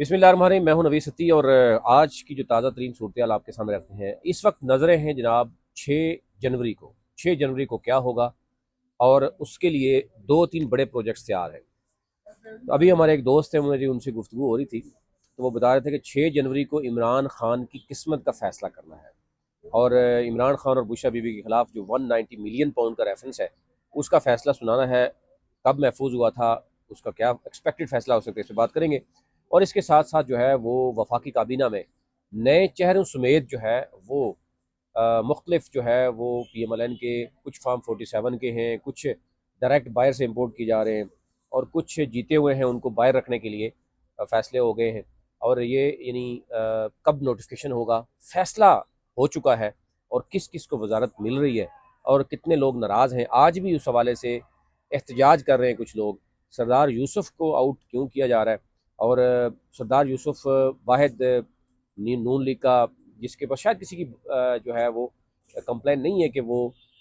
बिस्मिल्लाहिर्रहमानिर्रहीम। मैं हूं नवीद सत्ती और आज की जो ताज़ा तरीन सूरत आपके सामने रखते हैं। इस वक्त नज़रें हैं जनाब 6 जनवरी को। 6 जनवरी को क्या होगा और उसके लिए 2-3 बड़े प्रोजेक्ट्स तैयार हैं। तो अभी हमारे एक दोस्त हैं, मुझे उनसे गुफ्तगू हो रही थी, तो वो बता रहे थे कि 6 जनवरी को इमरान खान की किस्मत का फैसला करना है। और इमरान खान और बुशा बीबी के खिलाफ जो 190 मिलियन पाउंड का रेफरेंस है, उसका फैसला सुनाना है। कब महफूज हुआ था, उसका क्या एक्सपेक्टेड फैसला हो सकता है, इस पर बात करेंगे। और इसके साथ साथ जो है वो वफाकी काबीना में नए चेहरों समेत जो है वो मुख्तलिफ जो है वो PMLN के कुछ फार्म 47 के हैं, कुछ डायरेक्ट बायर से इम्पोर्ट किए जा रहे हैं और कुछ जीते हुए हैं, उनको बायर रखने के लिए फ़ैसले हो गए हैं। और ये यानी कब नोटिफिकेशन होगा, फैसला हो चुका है और किस किस को वजारत मिल रही है और कितने लोग नाराज़ हैं। आज भी उस हवाले से एहतजाज कर रहे हैं कुछ लोग, सरदार यूसुफ को आउट क्यों किया जा रहा है। और सरदार यूसुफ वाहिद नून लीग का, जिसके पास शायद किसी की जो है वो कंप्लेन नहीं है कि वो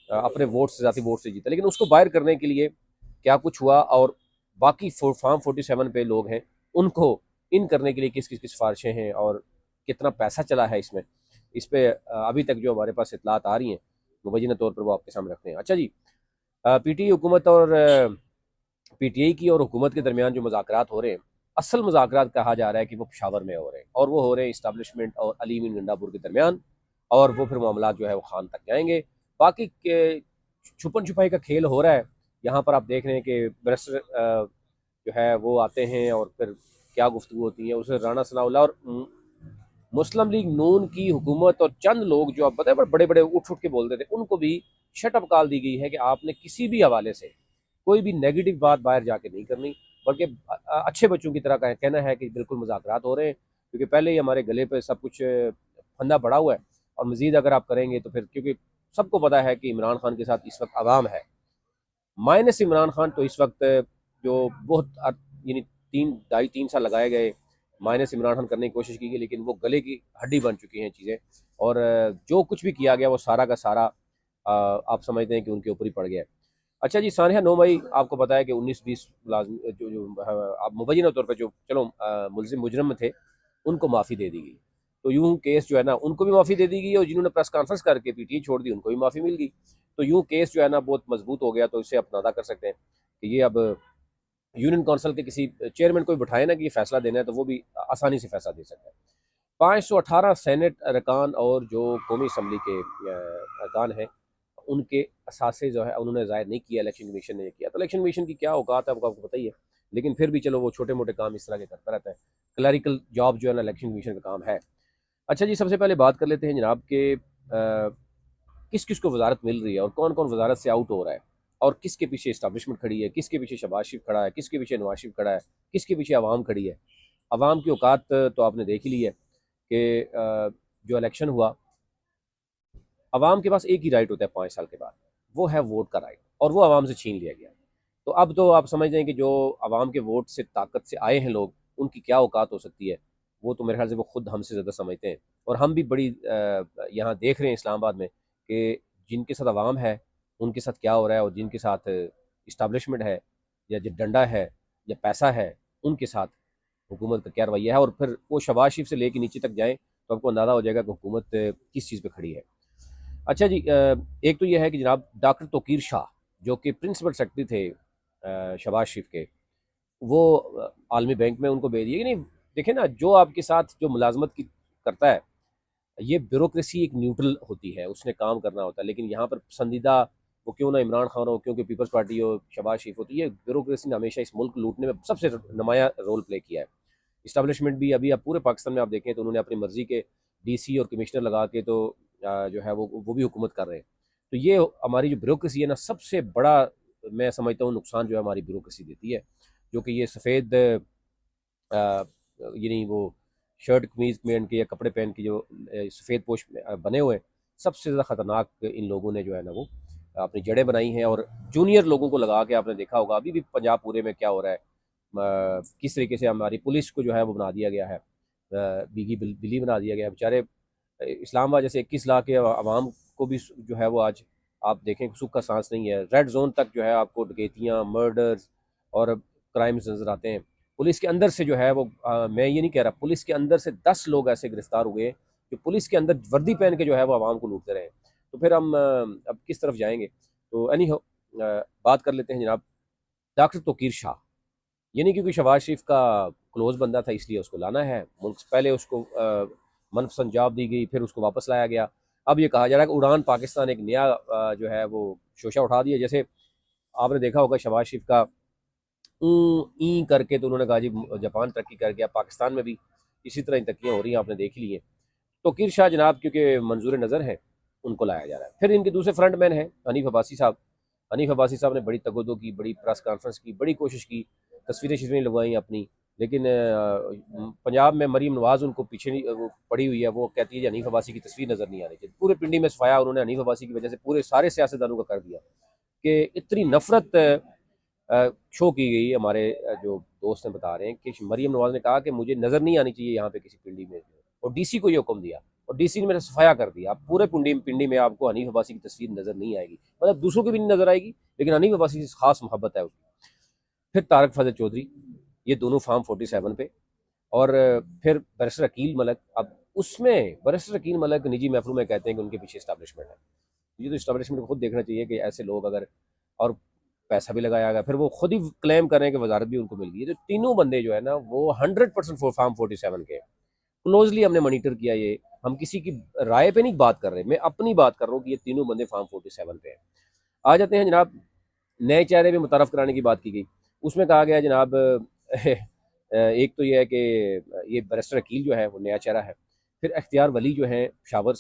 अपने वोट से, ज़ाती वोट से जीता, लेकिन उसको बाहर करने के लिए क्या कुछ हुआ और बाकी फार्म 47 पे लोग हैं, उनको इन करने के लिए किस किस की सिफारिशें हैं और कितना पैसा चला है इसमें, इस पे अभी तक जो हमारे पास इतलात आ रही हैं मुबैना तौर पर वो आपके सामने रखते हैं। अच्छा जी, PTI हुकूमत और PTI की और हुकूमत के दरमियान जो मुज़ाकरात हो रहे हैं, असल मुज़ाकरात कहा जा रहा है कि वो पेशावर में हो रहे हैं और वो हो रहे हैं इस्टेब्लिशमेंट और अली मीन गंडापुर के दरमियान। और वो फिर मामला जो है वो खान तक जाएंगे। बाकी के छुपन छुपाई का खेल हो रहा है। यहाँ पर आप देख रहे हैं कि बैरिस्टर जो है वो आते हैं और फिर क्या गुफ्तगू होती है, उसे राना सनाउल्लाह और मुस्लिम लीग नून की हुकूमत और चंद लोग जो आप बताए बड़े बड़े उठ उठ के बोलते थे, उनको भी शटअप कॉल दी गई है कि आपने किसी भी हवाले से कोई भी नेगेटिव बात बाहर जाके नहीं करनी, बल्कि अच्छे बच्चों की तरह का कहना है कि बिल्कुल मुज़ाकरात हो रहे हैं, क्योंकि पहले ही हमारे गले पे सब कुछ फंदा पड़ा हुआ है। और मज़ीद अगर आप करेंगे तो फिर, क्योंकि सबको पता है कि इमरान खान के साथ इस वक्त आवाम है, माइनस इमरान खान तो इस वक्त जो बहुत यानी 3 ढाई 3 साल लगाए गए माइनस इमरान खान करने की कोशिश की गई, लेकिन वो गले की हड्डी बन चुकी हैं चीज़ें। और जो कुछ भी किया गया वो सारा का सारा आप समझते हैं कि उनके ऊपर ही पड़ गया है। अच्छा जी, सानिया 9 मई आपको पता है कि 19-20 जो जो आप मुबैना तौर पर जो चलो मुलजिम मुजरम थे, उनको माफ़ी दे दी गई। तो यूं केस जो है ना, उनको भी माफ़ी दे दी गई और जिन्होंने प्रेस कॉन्फ्रेंस करके PTI छोड़ दी उनको भी माफ़ी मिल गई। तो यूं केस जो है ना बहुत मजबूत हो गया। तो इससे आप अंदाजा कर सकते हैं कि ये अब यूनियन काउंसिल के किसी चेयरमैन को भी बिठाए ना कि ये फैसला देना है, तो वो भी आसानी से फैसला दे सकता है। 518 सेनेट अरकान और जो कौमी असम्बली के अरकान हैं, उनके असासे जो है उन्होंने ज़ाहिर नहीं किया, इलेक्शन कमीशन ने किया। तो इलेक्शन कमीशन की क्या औकात है आपको पता ही है, लेकिन फिर भी चलो वो छोटे मोटे काम इस तरह के करता रहता है। क्लरिकल जॉब जो है ना इलेक्शन कमीशन का काम है। अच्छा जी, सबसे पहले बात कर लेते हैं जनाब के किस किस को वजारत मिल रही है और कौन कौन वजारत से आउट हो रहा है और किसके पीछे इस्टेब्लिशमेंट खड़ी है, किसके पीछे शहबाज शरीफ खड़ा है, किसके पीछे नवाज शरीफ खड़ा है, किसके पीछे आवाम खड़ी है। आवाम की औकात तो आपने देख ही ली है कि जो इलेक्शन हुआ, आवाम के पास एक ही राइट होता है 5 साल के बाद, वो है वोट का राइट, और वो आवाम से छीन लिया गया। तो अब तो आप समझ जाएं कि जो आवाम के वोट से ताकत से आए हैं लोग, उनकी क्या औकात हो सकती है, वो तो मेरे ख्याल से वो खुद हमसे ज़्यादा समझते हैं। और हम भी बड़ी यहाँ देख रहे हैं इस्लामाबाद में कि जिनके साथ आवाम है उनके साथ क्या हो रहा है, और जिनके साथ इस्टाब्लिशमेंट है या जो डंडा है या पैसा है, उनके साथ हुकूमत का क्या रवैया है। और फिर वो शहबाज शरीफ से लेके नीचे तक जाएँ तो आपको अंदाज़ा हो जाएगा कि हुकूमत किस चीज़ पर खड़ी है। अच्छा जी, एक तो ये है कि जनाब डॉक्टर तोकीर शाह, जो कि प्रिंसिपल सेक्रेटरी थे शहबाज शरीफ के, वो आलमी बैंक में उनको भेज दिए कि नहीं। देखें ना, जो आपके साथ जो मुलाजमत की करता है, ये ब्यूरोक्रेसी एक न्यूट्रल होती है, उसने काम करना होता है। लेकिन यहाँ पर पसंदीदा वो क्यों ना इमरान खान हो, क्योंकि पीपल्स पार्टी हो, शहबाज शरीफ हो, तो ये ब्यूरोक्रेसी ने हमेशा इस मुल्क लूटने में सबसे नुमाया रोल प्ले किया है। इस्टेब्लिशमेंट भी अभी आप पूरे पाकिस्तान में आप देखें तो उन्होंने अपनी मर्जी के DC और कमिश्नर लगा के तो जो है वो भी हुकूमत कर रहे हैं। तो ये हमारी जो ब्यूरोक्रेसी है ना, सबसे बड़ा मैं समझता हूँ नुकसान जो है हमारी ब्यूरोक्रेसी देती है। जो कि ये सफ़ेद यानी वो शर्ट कमीज पहन के या कपड़े पहन के जो सफ़ेद पोश बने हुए हैं, सबसे ज़्यादा ख़तरनाक इन लोगों ने जो है ना वो अपनी जड़ें बनाई हैं। और जूनियर लोगों को लगा के आपने देखा होगा अभी भी पंजाब पूरे में क्या हो रहा है, किस तरीके से हमारी पुलिस को जो है वो बना दिया गया है, बीगी बिल्ली बना दिया गया है। बेचारे इस्लामाबाद जैसे 21 लाख के आवाम को भी जो है वो आज आप देखें सुख का सांस नहीं है। रेड जोन तक जो है आपको डकैतियाँ, मर्डर्स और क्राइम्स नज़र आते हैं। पुलिस के अंदर से जो है वो मैं ये नहीं कह रहा, पुलिस के अंदर से 10 लोग ऐसे गिरफ्तार हुए जो पुलिस के अंदर वर्दी पहन के जो है वो आवाम को लूटते रहे। तो फिर हम अब किस तरफ जाएंगे? तो एनी हो, बात कर लेते हैं जनाब डॉक्टर तोकीर शाह। ये नहीं क्योंकि शहबाज शरीफ का क्लोज बंदा था इसलिए उसको लाना है, मुल्क पहले उसको मनपसंद जॉब दी गई, फिर उसको वापस लाया गया। अब ये कहा जा रहा है कि उड़ान पाकिस्तान एक नया जो है वो शोशा उठा दिया। जैसे आपने देखा होगा शहबाज शरीफ का ई करके तो उन्होंने कहा जी जापान तरक्की कर गया, पाकिस्तान में भी इसी तरह तरक्कियाँ हो रही हैं, आपने देख ली हैं। तो किर शाह जनाब क्योंकि मंजूर नज़र है उनको लाया जा रहा है। फिर इनके दूसरे फ्रंट मैन हैं हनीफ अब्बासी साहब। हनीफ अब्बासी साहब ने बड़ी तगदो की, बड़ी प्रेस कॉन्फ्रेंस की, बड़ी कोशिश की, तस्वीरें शस्वीरें लगवाई अपनी, लेकिन पंजाब में मरीम नवाज़ उनको पीछे नहीं वो पड़ी हुई है। वो कहती है कि हनीफ अब्बासी की तस्वीर नज़र नहीं आनी चाहिए। पूरे पिंडी में सफाया उन्होंने हनीफ अब्बासी की वजह से पूरे सारे सियासतदानों का कर दिया कि इतनी नफरत शो की गई। हमारे जो दोस्त हैं बता रहे हैं कि मरीम नवाज़ ने कहा कि मुझे नज़र नहीं आनी चाहिए यहाँ पे किसी पिंडी में, और डीसी को ये हुक्म दिया और डीसी ने मेरा सफाया कर दिया। अब पूरे पिंडी में आपको हनीफ अब्बासी की तस्वीर नज़र नहीं आएगी, मतलब दूसरों की भी नहीं नज़र आएगी, लेकिन हनीफ अब्बासी से खास मोहब्बत है उसकी। फिर तारक फजल चौधरी, ये दोनों फार्म 47 पे, और फिर बैरिस्टर अकील मलिक। अब उसमें बैरिस्टर अकील मलिक निजी महफिलों में कहते हैं कि उनके पीछे इस्टेब्लिशमेंट है। ये तो इस्टेब्लिशमेंट को खुद देखना चाहिए कि ऐसे लोग अगर, और पैसा भी लगाया गया, फिर वो खुद ही क्लेम कर रहे हैं कि वजारत भी उनको मिल गई है। तो तीनों बंदे जो है ना वो 100% फार्म 47 के क्लोजली हमने मॉनिटर किया। ये हम किसी की राय पे नहीं बात कर रहे, मैं अपनी बात कर रहा हूँ कि ये तीनों बंदे फार्म 47 पे हैं। आ जाते हैं जनाब, नए चेहरे भी मुतारफ़ कराने की बात की गई। उसमें कहा गया जनाब एक तो ये है कि ये बैरिस्टर अकील जो है वो नया चेहरा है। फिर अख्तियार वली जो हैं शावर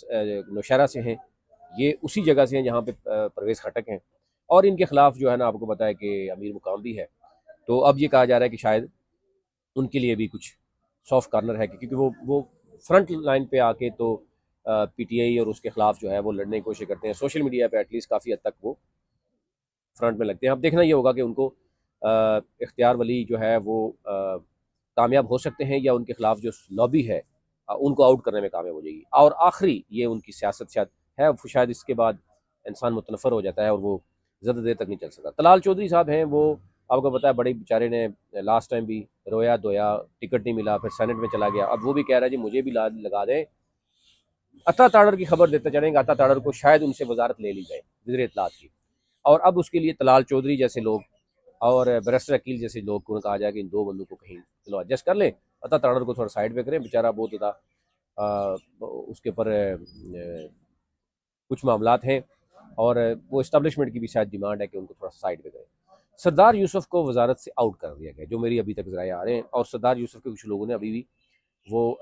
नौशहरा से हैं, ये उसी जगह से हैं जहाँ पे परवेज़ खटक हैं, और इनके ख़िलाफ़ जो है ना आपको पता है कि अमीर मुकाम भी है। तो अब ये कहा जा रहा है कि शायद उनके लिए भी कुछ सॉफ्ट कार्नर है, क्योंकि वो फ्रंट लाइन पे आके तो पीटीआई और उसके खिलाफ जो है वो लड़ने की कोशिश करते हैं। सोशल मीडिया पे एटलीस्ट काफ़ी हद तक वो फ्रंट में लगते हैं। अब देखना ये होगा कि उनको इख्तियार वली जो है वो कामयाब हो सकते हैं या उनके खिलाफ जो लॉबी है उनको आउट करने में कामयाब हो जाएगी। और आखिरी ये उनकी सियासत शायद है, शायद इसके बाद इंसान मुतनफ़र हो जाता है और वो ज़्यादा देर तक नहीं चल सकता। तलाल चौधरी साहब हैं, वो आपको पता है बड़े बेचारे ने लास्ट टाइम भी रोया धोया, टिकट नहीं मिला, फिर सेनेट में चला गया। अब वो भी कह रहा है जी मुझे भी लगा दें। अता ताड़र की खबर देते चलेंगे, अता ताड़र को शायद उनसे वजारत ले ली जाए वज़ीर इत्तलात की। और अब उसके लिए तलाल चौधरी जैसे लोग और बैरिस्टर अकील जैसे लोग को कहा जाए कि इन दो बंदों को कहीं चलो एडजस्ट कर लें, अता ताड़र को थोड़ा साइड पे करें, बेचारा बहुत ज़्यादा उसके ऊपर कुछ मामलात हैं, और वो इस्टेब्लिशमेंट की भी शायद डिमांड है कि उनको थोड़ा साइड पे करें। सरदार यूसुफ को वजारत से आउट कर दिया गया, जो मेरी अभी तक ज़राए आ रहे हैं, और सरदार यूसुफ के कुछ लोगों ने अभी भी वो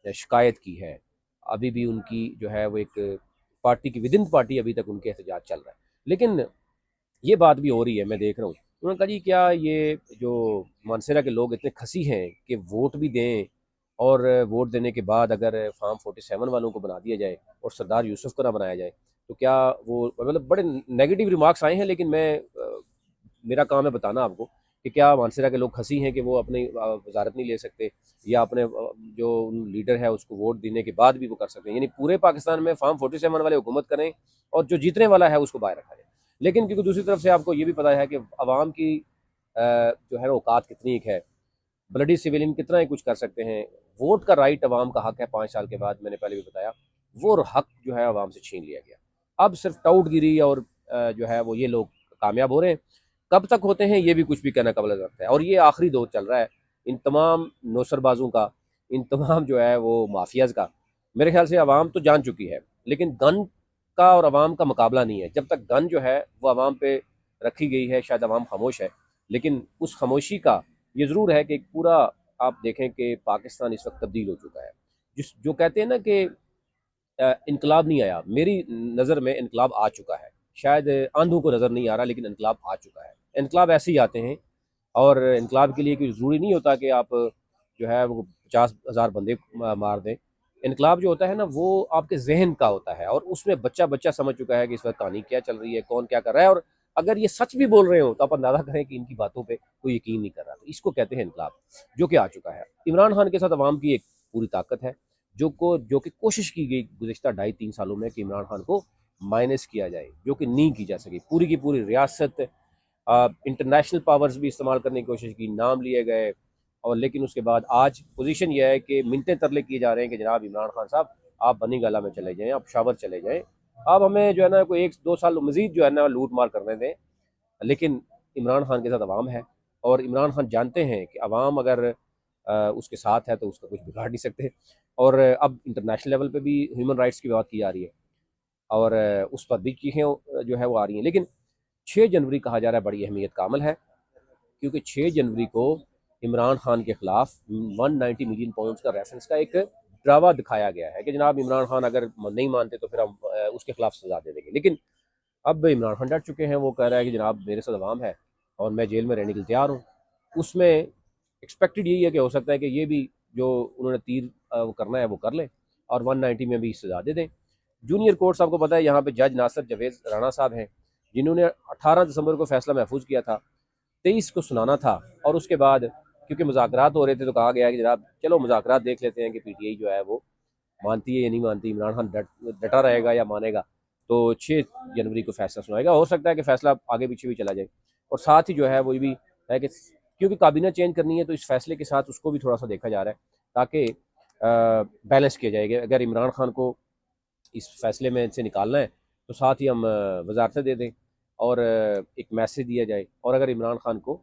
शिकायत की है। अभी भी उनकी जो है वो एक पार्टी की विदिन पार्टी अभी तक उनके एहतजाज चल रहा है। लेकिन ये बात भी हो रही है, मैं देख रहा हूँ, उन्होंने कहा जी क्या ये जो मानसरा के लोग इतने खसी हैं कि वोट भी दें, और वोट देने के बाद अगर फार्म 47 वालों को बना दिया जाए और सरदार यूसुफ को ना बनाया जाए तो क्या वो, मतलब बड़े नेगेटिव रिमार्क्स आए हैं। लेकिन मैं मेरा काम है बताना आपको कि क्या मानसरा के लोग खसी हैं कि वो अपनी वजारत नहीं ले सकते, या अपने जो लीडर है उसको वोट देने के बाद भी वो कर सकते हैं। यानी पूरे पाकिस्तान में फार्म 47 वाले हुकूमत करें और जो जीतने वाला है उसको बाहर रखा जाए। लेकिन क्योंकि दूसरी तरफ से आपको ये भी पता है कि अवाम की जो है ना औकात कितनी एक है, ब्लडी सिविलियन कितना ही कुछ कर सकते हैं। वोट का राइट अवाम का हक है 5 साल के बाद, मैंने पहले भी बताया, वो हक जो है अवाम से छीन लिया गया। अब सिर्फ टाउटगिरी और जो है वो ये लोग कामयाब हो रहे हैं। कब तक होते हैं ये भी कुछ भी कहना कबल रखता है। और ये आखिरी दौर चल रहा है इन तमाम नौसरबाजों का, इन तमाम जो है वो माफियाज का। मेरे ख्याल से अवाम तो जान चुकी है, लेकिन गन का और अवाम का मुकाबला नहीं है। जब तक गन जो है वो अवाम पे रखी गई है शायद अवाम खामोश है, लेकिन उस खामोशी का ये ज़रूर है कि एक पूरा, आप देखें कि पाकिस्तान इस वक्त तब्दील हो चुका है। जिस जो कहते हैं ना कि इनकलाब नहीं आया, मेरी नज़र में इनकलाब आ चुका है। शायद आंधों को नज़र नहीं आ रहा, लेकिन इनकलाब आ चुका है। इनकलाब ऐसे ही आते हैं, और इनकलाब के लिए कोई ज़रूरी नहीं होता कि आप जो है वो 50,000 बंदे मार दें। इनकलाब जो होता है ना वो आपके जहन का होता है, और उसमें बच्चा बच्चा समझ चुका है कि इस वक्त कहानी क्या चल रही है, कौन क्या कर रहा है। और अगर ये सच भी बोल रहे हो तो आप अंदाज़ा करें कि इनकी बातों पे कोई यकीन नहीं कर रहा। तो इसको कहते हैं इनकलाब, जो कि आ चुका है। इमरान खान के साथ अवाम की एक पूरी ताकत है, जो कि कोशिश की गई गुज़िश्ता 2.5-3 सालों में कि इमरान खान को माइनस किया जाए, जो कि नहीं की जा सकी। पूरी की पूरी रियासत, इंटरनेशनल पावर्स भी इस्तेमाल करने की कोशिश की, नाम लिए गए, और लेकिन उसके बाद आज पोजीशन यह है कि मिन्नतें तरले किए जा रहे हैं कि जनाब इमरान खान साहब आप बनी गला में चले जाएँ, आप शावर चले जाएँ, आप हमें जो है ना कोई 1-2 साल मज़ीद जो है ना लूट मार करने दें। लेकिन इमरान खान के साथ अवाम है और इमरान खान जानते हैं कि अवाम अगर उसके साथ है तो उसका कुछ बिगाड़ नहीं सकते। और अब इंटरनेशनल लेवल पे भी ह्यूमन राइट्स की बात की जा रही है और उस पर भी चीज़ें जो है वो आ रही हैं। लेकिन 6 जनवरी कहा जा रहा है बड़ी अहमियत का अमल है, क्योंकि 6 जनवरी को इमरान खान के खिलाफ 190 मिलियन पाउंड्स का रेफरेंस का एक ड्रावा दिखाया गया है कि जनाब इमरान खान अगर नहीं मानते तो फिर हम उसके खिलाफ सजा दे देंगे। लेकिन अब इमरान खान डट चुके हैं, वो कह रहा है कि जनाब मेरे साथ अवाम है और मैं जेल में रहने के लिए तैयार हूँ। उसमें एक्सपेक्टेड यही है कि हो सकता है कि ये भी जो उन्होंने तीर वो करना है वो कर लें और 190 में भी सजा दे दें। जूनियर कोर्ट्स आपको पता है यहाँ पे जज नासिर जवेद राणा साहब हैं, जिन्होंने 18 दिसंबर को फैसला महफूज किया था, 23 को सुनाना था और उसके बाद क्योंकि मुज़ाकरात हो रहे थे तो कहा गया कि जनाब चलो मुज़ाकरात देख लेते हैं कि पीटीआई जो है वो मानती है या नहीं मानती, इमरान खान डटा रहेगा या मानेगा। तो 6 जनवरी को फैसला सुनाएगा। हो सकता है कि फैसला आगे पीछे भी चला जाए और साथ ही जो है वो भी है कि क्योंकि काबीना चेंज करनी है तो इस फैसले के साथ उसको भी थोड़ा सा देखा जा रहा है ताकि बैलेंस किया जाएगा। अगर इमरान खान को इस फैसले में से निकालना है तो साथ ही हम वजारतें दे दें और एक मैसेज दिया जाए और अगर इमरान खान को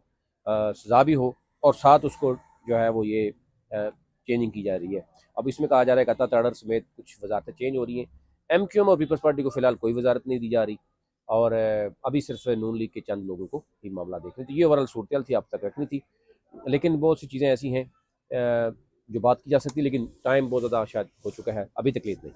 सज़ा भी हो और साथ उसको जो है वो ये चेंजिंग की जा रही है। अब इसमें कहा जा रहा है कि अता ताड़र समेत कुछ वजारतें चेंज हो रही हैं। एमक्यूएम और पीपल्स पार्टी को फिलहाल कोई वजारत नहीं दी जा रही और अभी सिर्फ नून लीग के चंद लोगों को ये मामला देखने। तो ये ओवरऑल सूरत थी, आप तक रखनी थी। लेकिन बहुत सी चीज़ें ऐसी हैं जो बात की जा सकती है, लेकिन टाइम बहुत ज़्यादा शायद हो चुका है, अभी तकलीफ नहीं।